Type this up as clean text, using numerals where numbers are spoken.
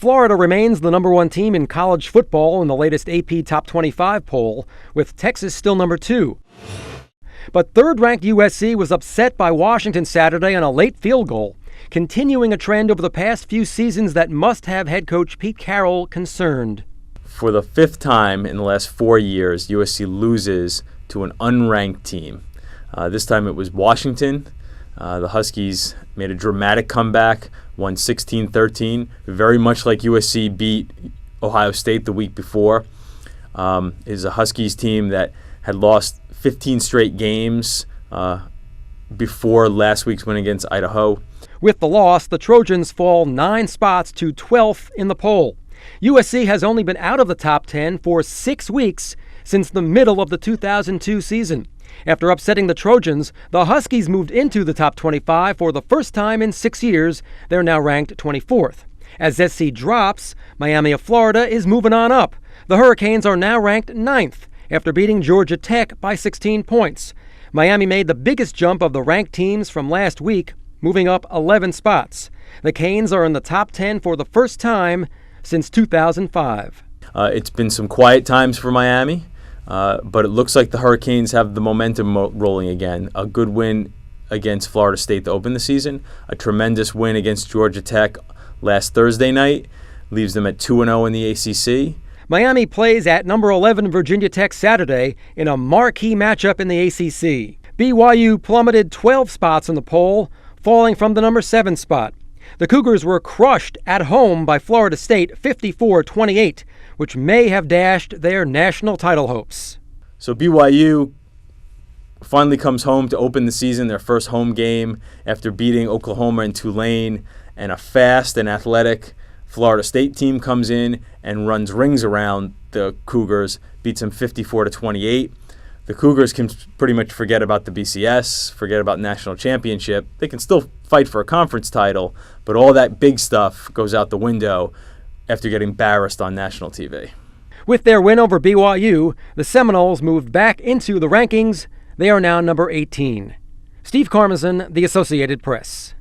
Florida remains the number one team in college football in the latest AP Top 25 poll, with Texas still number 2. But third-ranked USC was upset by Washington Saturday on a late field goal, continuing a trend over the past few seasons that must have head coach Pete Carroll concerned. For the 5th time in the last 4 years, USC loses to an unranked team. This time it was Washington. The Huskies made a dramatic comeback, won 16-13, very much like USC beat Ohio State the week before. It is a Huskies team that had lost 15 straight games before last week's win against Idaho. With the loss, the Trojans fall 9 spots to 12th in the poll. USC has only been out of the top 10 for 6 weeks since the middle of the 2002 season. After upsetting the Trojans, the Huskies moved into the top 25 for the first time in 6 years. They're now ranked 24th. As SC drops, Miami of Florida is moving on up. The Hurricanes are now ranked 9th after beating Georgia Tech by 16 points. Miami made the biggest jump of the ranked teams from last week, moving up 11 spots. The Canes are in the top 10 for the first time since 2005. It's been some quiet times for Miami. But it looks like the Hurricanes have the momentum rolling again. A good win against Florida State to open the season. A tremendous win against Georgia Tech last Thursday night leaves them at 2-0 in the ACC. Miami plays at number 11 Virginia Tech Saturday in a marquee matchup in the ACC. BYU plummeted 12 spots in the poll, falling from the number 7 spot. The Cougars were crushed at home by Florida State 54-28, which may have dashed their national title hopes. So BYU finally comes home to open the season, their first home game after beating Oklahoma and Tulane, and a fast and athletic Florida State team comes in and runs rings around the Cougars, beats them 54-28. The Cougars can pretty much forget about the BCS, forget about national championship. They can still fight for a conference title, but all that big stuff goes out the window after getting embarrassed on national TV. With their win over BYU, the Seminoles moved back into the rankings. They are now number 18. Steve Carmazin, The Associated Press.